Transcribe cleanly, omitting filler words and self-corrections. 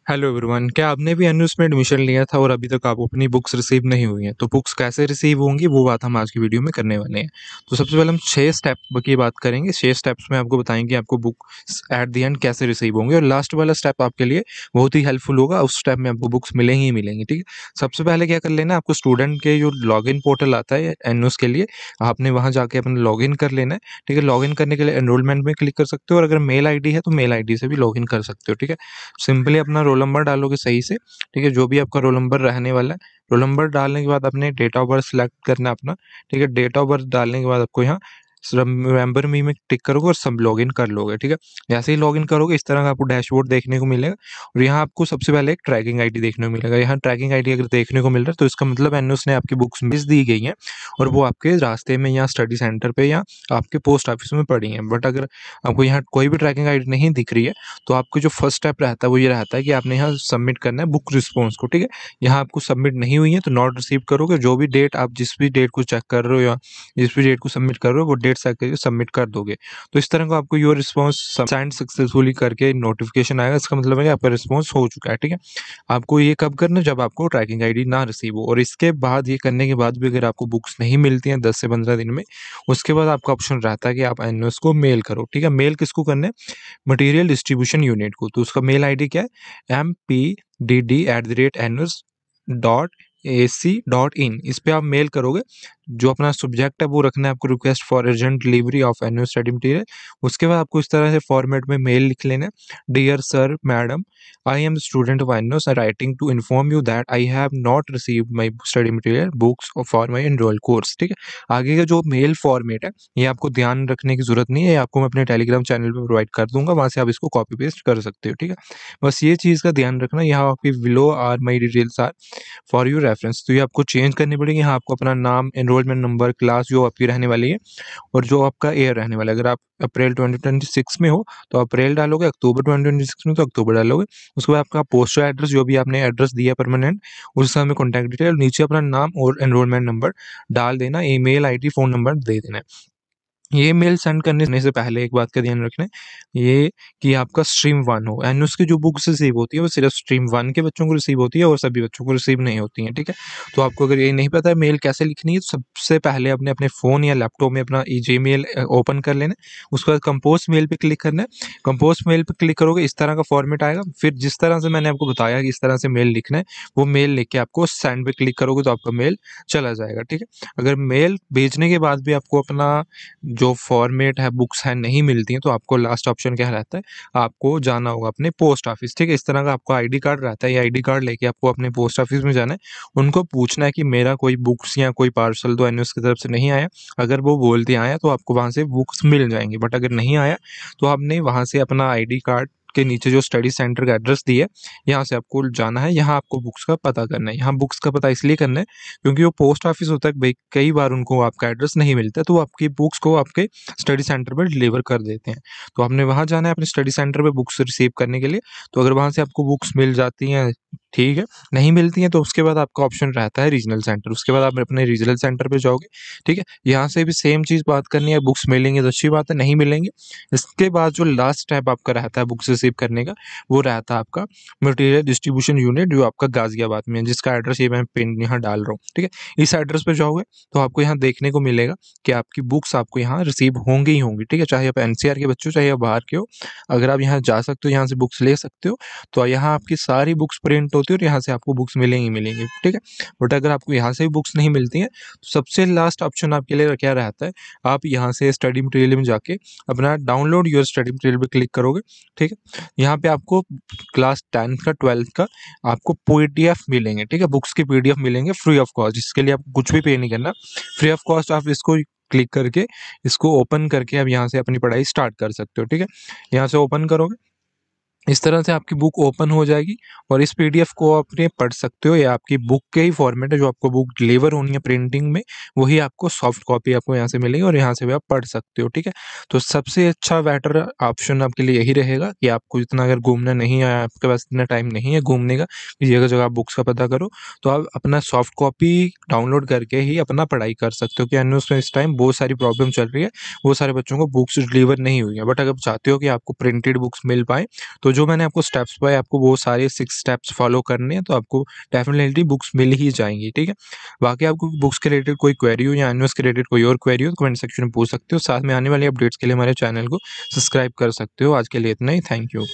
Hello everyone, क्या आपने भी एनुअल में एडमिशन लिया था और अभी तक आपको अपनी बुक्स रिसीव नहीं हुई हैं? तो बुक्स कैसे रिसीव होंगी वो बात हम आज की वीडियो में करने वाले हैं। तो सबसे पहले हम 6 स्टेप की बात करेंगे। 6 स्टेप्स में आपको बताएंगे आपको बुक्स एट द एंड कैसे रिसीव होंगे, और लास्ट वाला स्टेप आपके लिए बहुत ही हेल्पफुल होगा। उस स्टेप में आपको बुक्स मिलेंगी ही मिलेंगी, ठीक है। सबसे पहले क्या कर लेना है, आपको स्टूडेंट के जो लॉगिन पोर्टल आता है एनुअल के लिए, आपने वहाँ जाके अपना लॉगिन कर लेना है, ठीक है। लॉगिन करने के लिए एनरोलमेंट में क्लिक कर सकते हो, और अगर मेल आईडी है तो मेल आईडी से भी लॉगिन कर सकते हो, ठीक है। सिंपली अपना रोल नंबर डालोगे सही से, ठीक है, जो भी आपका रोल नंबर रहने वाला है। रोल नंबर डालने के बाद अपने डेट ऑफ बर्थ सेलेक्ट करना है अपना, ठीक है। डेट ऑफ बर्थ डालने के बाद आपको यहाँ रिमेंबर मी में टिक करोगे और सब लॉगिन कर लोगे, ठीक है। जैसे ही लॉगिन करोगे इस तरह का आपको डैशबोर्ड देखने को मिलेगा, और यहाँ आपको सबसे पहले एक ट्रैकिंग आईडी देखने को मिलेगा। यहाँ ट्रैकिंग आईडी अगर देखने को मिल रहा है तो इसका मतलब एनओस ने आपकी बुक्स मिस दी गई हैं, और वो आपके रास्ते में या स्टडी सेंटर पे या आपके पोस्ट ऑफिस में पड़ी हैं। बट अगर आपको यहाँ कोई भी ट्रैकिंग आईडी नहीं दिख रही है तो आपको जो फर्स्ट स्टेप रहता है वो ये रहता है कि आपने यहाँ सबमिट करना है बुक रिस्पॉन्स को, ठीक है। यहाँ आपको सबमिट नहीं हुई है तो नॉट रिसीव करोगे। जो भी डेट आप जिस भी डेट को चेक कर रहे हो या जिस भी डेट को सबमिट कर रहे हो वो डेट सेट करके सबमिट कर दोगे। तो इस तरह को आपको योर रिस्पॉन्स सेंड सक्सेसफुली करके नोटिफिकेशन आएगा। इसका मतलब है कि आपका रिस्पॉन्स हो चुका है, ठीक है। आपको ये कब करना है, जब आपको ट्रैकिंग आईडी ना रिसीव हो। और इसके बाद ये करने के बाद भी अगर आपको बुक्स नहीं मिलती हैं 10 से 15 दिन में, उसके बाद आपका ऑप्शन रहता है कि आप एनओएस को मेल करो, ठीक है। मेल किसको करना है, मटेरियल डिस्ट्रीब्यूशन यूनिट को। तो उसका मेल आईडी क्या है, mpdd@nos.ac.in। इस पे आप मेल करोगे। जो अपना सब्जेक्ट है वो रखना है आपको, request for urgent delivery of annual study material. उसके बाद आपको इस तरह से फॉर्मेट में मेल लिख लेना है, dear sir madam, I am student of annual writing to inform you that I have not received my study material books for my enrol course, ठीक है। आगे का जो मेल फॉर्मेट है ये आपको ध्यान रखने की जरूरत नहीं है, ये आपको मैं अपने टेलीग्राम चैनल पे प्रोवाइड कर दूंगा, वहां से आप इसको कॉपी पेस्ट कर सकते हो, ठीक है। बस ये चीज़ का ध्यान रखना। यहाँ आपकी below are my details are for your reference, तो ये आपको चेंज करनी पड़ेगी। यहाँ आपको अपना नाम, एनरोलमेंट नंबर, क्लास जो आपकी रहने वाली है, और जो आपका ईयर रहने वाला है। अगर आप अप्रैल 2026 में हो तो अप्रैल डालोगे, अक्टूबर 2026 में तो अक्टूबर डालोगे। उसके बाद आपका पोस्टल एड्रेस, जो भी आपने एड्रेस दिया परमानेंट, उस समय कॉन्टैक्ट डिटेल, नीचे अपना नाम और एनरोलमेंट नंबर डाल देना, ईमेल आईडी, फ़ोन नंबर दे देना है। ये मेल सेंड करने से पहले एक बात का ध्यान रखना है, ये कि आपका स्ट्रीम 1 हो। एनुअस की जो बुक्स रिसीव होती है वो सिर्फ स्ट्रीम 1 के बच्चों को रिसीव होती है और सभी बच्चों को रिसीव नहीं होती हैं, ठीक है। तो आपको अगर ये नहीं पता है मेल कैसे लिखनी है, तो सबसे पहले अपने अपने फ़ोन या लैपटॉप में अपना जीमेल ओपन कर लेना है। उसके बाद कंपोज मेल पे क्लिक करना है। कंपोज मेल पे क्लिक करोगे इस तरह का फॉर्मेट आएगा। फिर जिस तरह से मैंने आपको बताया कि इस तरह से मेल लिखना है, वो मेल लिख के आपको सेंड पे क्लिक करोगे तो आपका मेल चला जाएगा, ठीक है। अगर मेल भेजने के बाद भी आपको अपना जो फॉर्मेट है, बुक्स हैं, नहीं मिलती हैं, तो आपको लास्ट ऑप्शन क्या रहता है, आपको जाना होगा अपने पोस्ट ऑफिस, ठीक है। इस तरह का आपका आईडी कार्ड रहता है। ये आईडी कार्ड लेके आपको अपने पोस्ट ऑफिस में जाना है। उनको पूछना है कि मेरा कोई बुक्स या कोई पार्सल तो एनएस की तरफ से नहीं आया। अगर वो बोलते आया तो आपको वहाँ से बुक्स मिल जाएंगी, बट अगर नहीं आया तो आपने वहाँ से अपना आईडी कार्ड के नीचे जो स्टडी सेंटर का एड्रेस दिया है, यहाँ से आपको जाना है। यहाँ आपको बुक्स का पता करना है। यहाँ बुक्स का पता इसलिए करना है क्योंकि वो पोस्ट ऑफिस होता है, भाई कई बार उनको आपका एड्रेस नहीं मिलता, तो वो आपकी बुक्स को आपके स्टडी सेंटर पर डिलीवर कर देते हैं। तो आपने वहाँ जाना है अपने स्टडी सेंटर पे बुक्स रिसीव करने के लिए। तो अगर वहाँ से आपको बुक्स मिल जाती हैं, ठीक है। नहीं मिलती हैं तो उसके बाद आपका ऑप्शन रहता है रीजनल सेंटर। उसके बाद आप अपने रीजनल सेंटर पे जाओगे, ठीक है। यहाँ से भी सेम चीज़ बात करनी है, बुक्स मिलेंगी तो अच्छी बात है, नहीं मिलेंगी। इसके बाद जो लास्ट स्टेप आपका रहता है बुक्स रिसीव करने का, वो रहता है आपका मटेरियल डिस्ट्रीब्यूशन यूनिट, जो आपका गाजियाबाद में है, जिसका एड्रेस ये मैं पिन यहाँ डाल रहा हूँ, ठीक है। इस एड्रेस पे जाओगे तो आपको यहाँ देखने को मिलेगा कि आपकी बुक्स आपको यहाँ रिसीव होंगी ही होंगी, ठीक है। चाहे आप एनसीआर के बच्चे हो, चाहे आप बाहर के हो, अगर आप यहाँ जा सकते हो, यहाँ से बुक्स ले सकते हो, तो यहाँ आपकी सारी बुक्स प्रिंट होती है और यहाँ से आपको बुक्स मिलेंगी मिलेंगी, ठीक है। बट अगर आपको यहाँ से भी बुक्स नहीं मिलती हैं तो सबसे लास्ट ऑप्शन आपके लिए क्या रहता है, आप यहाँ से स्टडी मटेरियल में जाके अपना डाउनलोड योर स्टडी मटेरियल पे क्लिक करोगे, ठीक है। यहाँ पे आपको क्लास 10th का 12th का आपको पीडीएफ मिलेंगे, ठीक है। बुक्स के पीडीएफ मिलेंगे फ्री ऑफ कॉस्ट, जिसके लिए आपको कुछ भी पे नहीं करना, फ्री ऑफ कॉस्ट। आप इसको क्लिक करके इसको ओपन करके आप यहाँ से अपनी पढ़ाई स्टार्ट कर सकते हो, ठीक है। यहाँ से ओपन करोगे, इस तरह से आपकी बुक ओपन हो जाएगी और इस पीडीएफ को आपने पढ़ सकते हो। या आपकी बुक के ही फॉर्मेट है, जो आपको बुक डिलीवर होनी है प्रिंटिंग में, वही आपको सॉफ्ट कॉपी आपको यहाँ से मिलेगी और यहाँ से भी आप पढ़ सकते हो, ठीक है। तो सबसे अच्छा बेटर ऑप्शन आपके लिए यही रहेगा कि आपको इतना अगर घूमना नहीं है, आपके पास इतना टाइम नहीं है घूमने का कि जगह जगह आप बुक्स का पता करो, तो आप अपना सॉफ्ट कॉपी डाउनलोड करके ही अपना पढ़ाई कर सकते हो। कि एनुअस में इस टाइम बहुत सारी प्रॉब्लम चल रही है, बहुत सारे बच्चों को बुक्स डिलीवर नहीं हुई है। बट अगर चाहते हो कि आपको प्रिंटेड बुक्स मिल पाए, तो जो मैंने आपको स्टेप्स बताए आपको वो सारे 6 स्टेप्स फॉलो करने हैं, तो आपको डेफिनेटली बुक्स मिल ही जाएँगी, ठीक है? बाकी आपको बुक्स के रिलेटेड कोई क्वेरी हो या एनिमल्स के रिलेटेड कोई और क्वेरी हो तो कमेंट सेक्शन में पूछ सकते हो। साथ में आने वाली अपडेट्स के लिए हमारे चैनल को सब्सक्राइब कर सकते हो। आज के लिए इतना ही, थैंक यू।